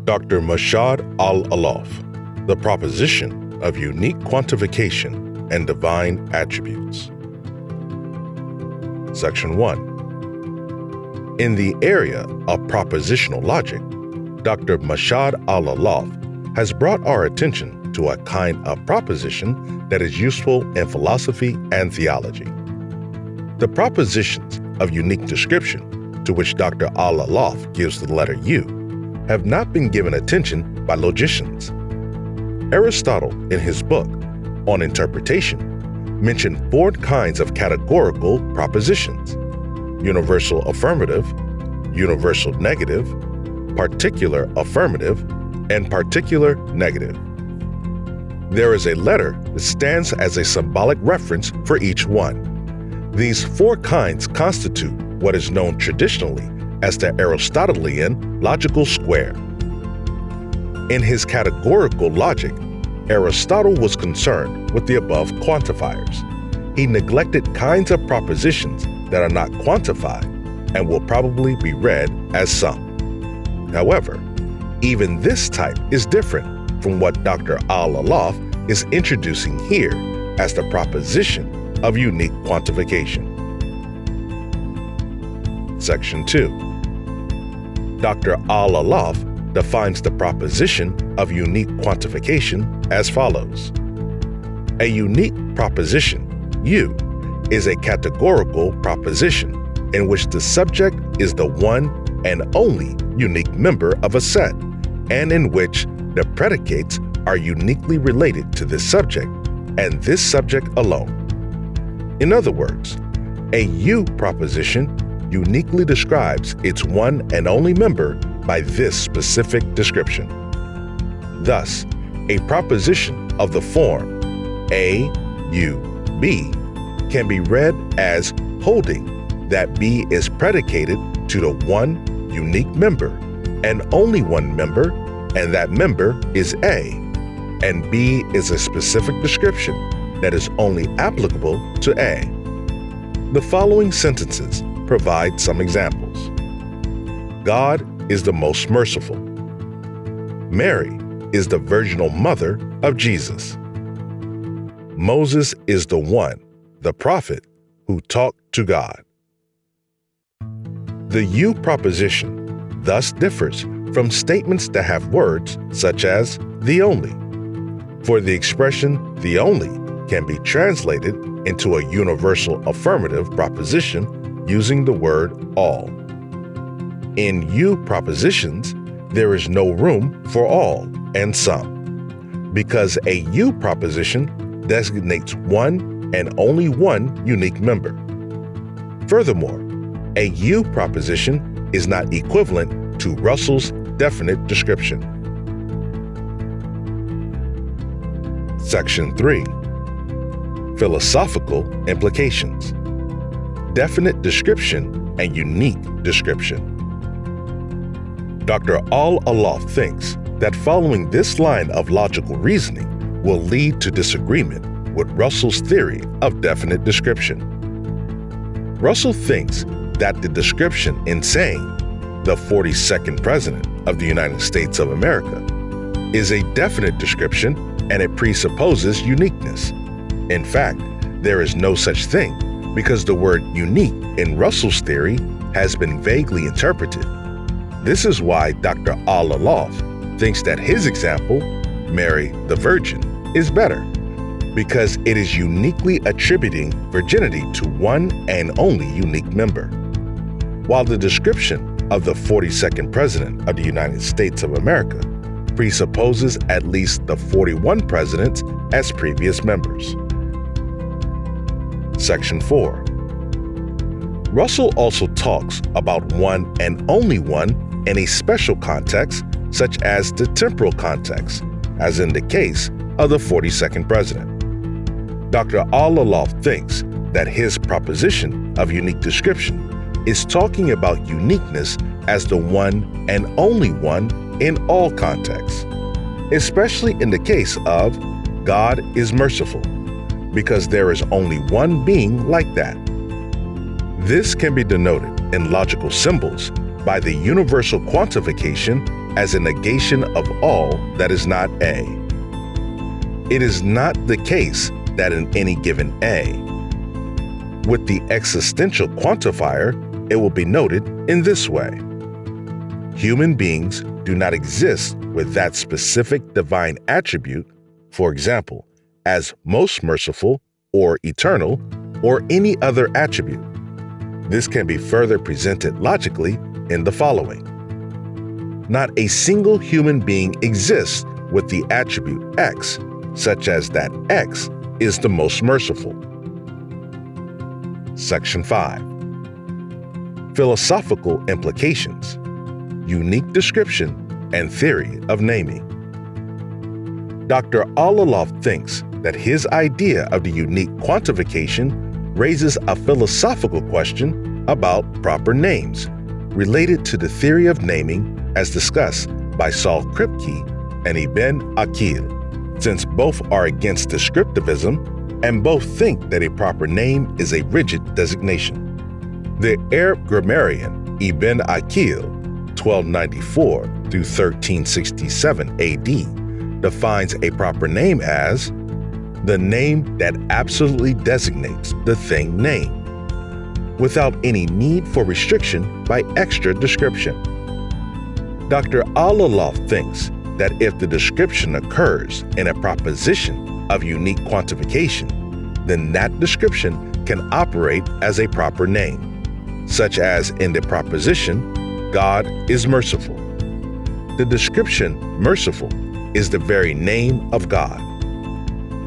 Dr. Mashhad Al-Allaf, The Proposition of Unique Quantification and Divine Attributes. Section 1. In the area of propositional logic, Dr. Mashhad Al-Allaf has brought our attention to a kind of proposition that is useful in philosophy and theology. The propositions of unique description, to which Dr. Al-Allaf gives the letter U, have not been given attention by logicians. Aristotle, in his book on interpretation, mentioned 4 kinds of categorical propositions: universal affirmative, universal negative, particular affirmative, and particular negative. There is a letter that stands as a symbolic reference for each one. These 4 kinds constitute what is known traditionally as the Aristotelian logical square. In his categorical logic, Aristotle was concerned with the above quantifiers. He neglected kinds of propositions that are not quantified and will probably be read as some. However, even this type is different from what Dr. Al-Allaf is introducing here as the proposition of unique quantification. Section 2. Dr. Al-Allaf defines the proposition of unique quantification as follows. A unique proposition, U, is a categorical proposition in which the subject is the one and only unique member of a set, and in which the predicates are uniquely related to this subject and this subject alone. In other words, a U proposition uniquely describes its one and only member by this specific description. Thus, a proposition of the form A, U, B can be read as holding that B is predicated to the one unique member and only one member, and that member is A, and B is a specific description that is only applicable to A. The following sentences provide some examples. God is the most merciful. Mary is the virginal mother of Jesus. Moses is the one, the prophet, who talked to God. The U proposition thus differs from statements that have words such as the only. For the expression the only can be translated into a universal affirmative proposition using the word all. In U propositions, there is no room for all and some, because a U proposition designates one and only one unique member. Furthermore, a U proposition is not equivalent to Russell's definite description. Section 3. Philosophical implications. Definite description and unique description. Dr. Al-Allaf thinks that following this line of logical reasoning will lead to disagreement with Russell's theory of definite description. Russell thinks that the description in saying the 42nd President of the United States of America is a definite description and it presupposes uniqueness. In fact, there is no such thing because the word unique in Russell's theory has been vaguely interpreted. This is why Dr. Al-Allaf thinks that his example, Mary the Virgin, is better, because it is uniquely attributing virginity to one and only unique member. While the description of the 42nd President of the United States of America presupposes at least the 41 presidents as previous members. Section 4. Russell also talks about one and only one in a special context, such as the temporal context, as in the case of the 42nd president. Dr. Al-Allaf thinks that his proposition of unique description is talking about uniqueness as the one and only one in all contexts, especially in the case of God is merciful, because there is only one being like that. This can be denoted in logical symbols by the universal quantification as a negation of all that is not A. It is not the case that in any given A. With the existential quantifier, it will be noted in this way. Human beings do not exist with that specific divine attribute, for example, as most merciful or eternal or any other attribute. This can be further presented logically in the following. Not a single human being exists with the attribute X, such as that X is the most merciful. Section 5. Philosophical implications, unique description, and theory of naming. Dr. Al-Allaf thinks that his idea of the unique quantification raises a philosophical question about proper names related to the theory of naming as discussed by Saul Kripke and Ibn Aqil, since both are against descriptivism and both think that a proper name is a rigid designation. The Arab grammarian Ibn Aqil, 1294 through 1367 AD, defines a proper name as the name that absolutely designates the thing named, without any need for restriction by extra description. Dr. Al-Allaf thinks that if the description occurs in a proposition of unique quantification, then that description can operate as a proper name, such as in the proposition, God is merciful. The description merciful is the very name of God.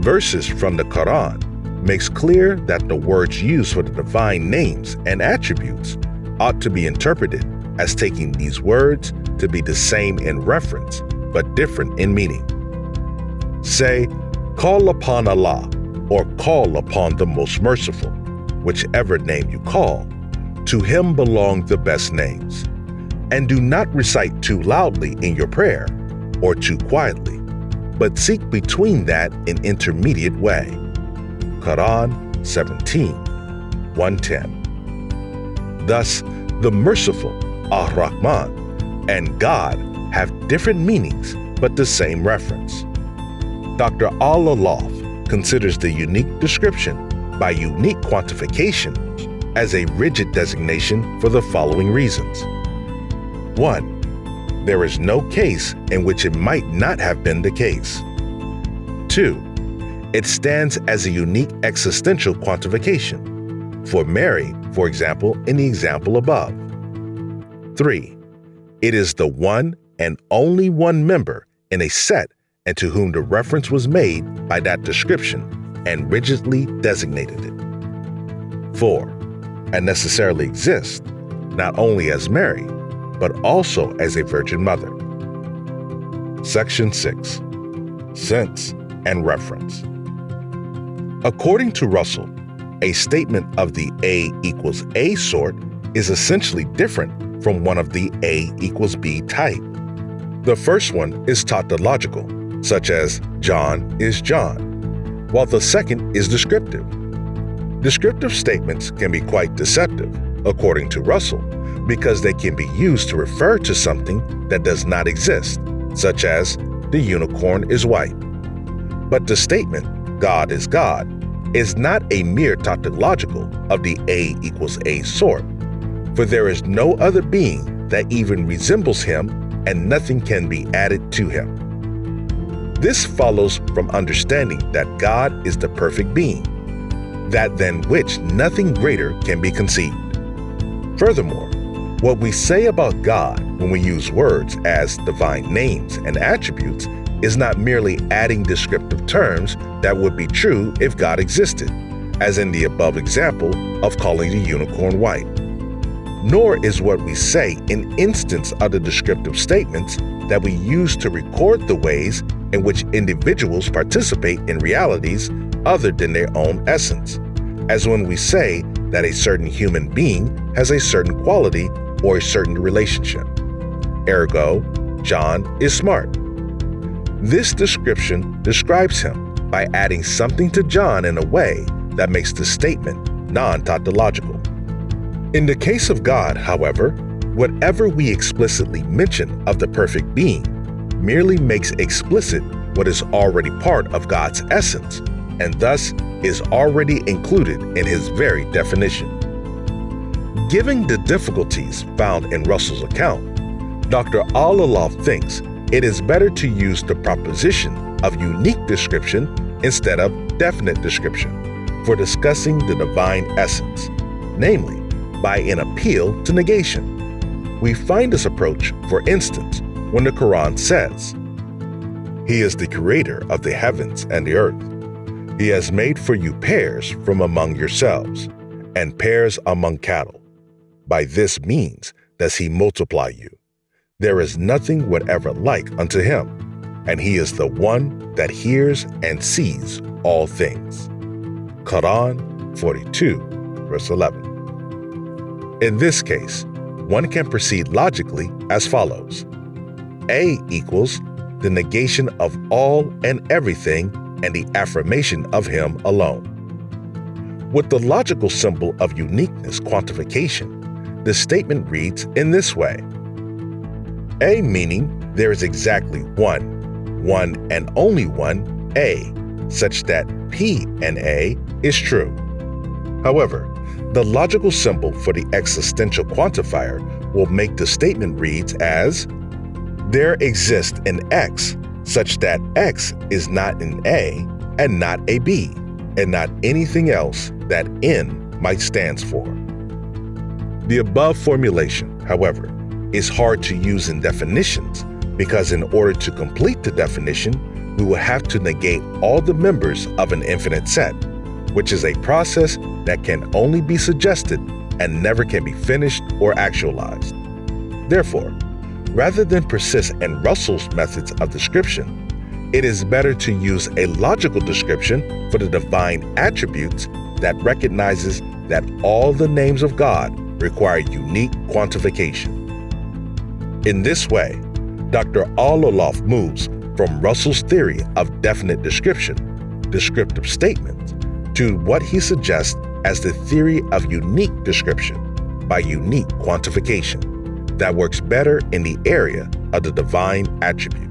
Verses from the Quran makes clear that the words used for the divine names and attributes ought to be interpreted as taking these words to be the same in reference, but different in meaning. Say, call upon Allah, or call upon the most merciful, whichever name you call. To him belong the best names. And do not recite too loudly in your prayer, or too quietly, but seek between that an intermediate way. Quran 17, 110. Thus, the merciful, Ar-Rahman, and God have different meanings, but the same reference. Dr. Al-Allaf considers the unique description by unique quantification as a rigid designation for the following reasons. 1. There is no case in which it might not have been the case. 2. It stands as a unique existential quantification. For Mary, for example, in the example above. 3. It is the one and only one member in a set and to whom the reference was made by that description and rigidly designated it. 4. And necessarily exists not only as Mary, but also as a Virgin Mother. Section 6. Sense and reference. According to Russell, a statement of the A equals A sort is essentially different from one of the A equals B type. The first one is tautological, such as John is John, while the second is descriptive. Descriptive statements can be quite deceptive, according to Russell, because they can be used to refer to something that does not exist, such as the unicorn is white. But the statement, God is God, is not a mere tautological of the A equals A sort, for there is no other being that even resembles him, and nothing can be added to him. This follows from understanding that God is the perfect being, that than which nothing greater can be conceived. Furthermore, what we say about God when we use words as divine names and attributes is not merely adding descriptive terms that would be true if God existed, as in the above example of calling the unicorn white. Nor is what we say an instance of the descriptive statements that we use to record the ways in which individuals participate in realities other than their own essence, as when we say that a certain human being has a certain quality or a certain relationship. Ergo, John is smart. This description describes him by adding something to John in a way that makes the statement non-tautological. In the case of God, however, Whatever we explicitly mention of the perfect being merely makes explicit what is already part of God's essence, and thus is already included in his very definition. Given the difficulties found in Russell's account, Dr. Al-Allaf thinks it is better to use the proposition of unique description instead of definite description for discussing the divine essence, namely by an appeal to negation. We find this approach, for instance, when the Quran says, "He is the creator of the heavens and the earth. He has made for you pairs from among yourselves, and pairs among cattle. By this means does he multiply you. There is nothing whatever like unto him, and he is the one that hears and sees all things." Quran 42, verse 11. In this case, one can proceed logically as follows. A equals the negation of all and everything and the affirmation of him alone. With the logical symbol of uniqueness quantification, the statement reads in this way. A meaning there is exactly one and only one A, such that P and A is true. However, the logical symbol for the existential quantifier will make the statement reads as, there exists an X such that X is not an A and not a B, and not anything else that N might stand for. The above formulation, however, is hard to use in definitions because in order to complete the definition, we will have to negate all the members of an infinite set, which is a process that can only be suggested and never can be finished or actualized. Therefore, rather than persist in Russell's methods of description, it is better to use a logical description for the divine attributes that recognizes that all the names of God require unique quantification. In this way, Dr. Al-Allaf moves from Russell's theory of definite description, descriptive statements, to what he suggests as the theory of unique description by unique quantification that works better in the area of the divine attribute.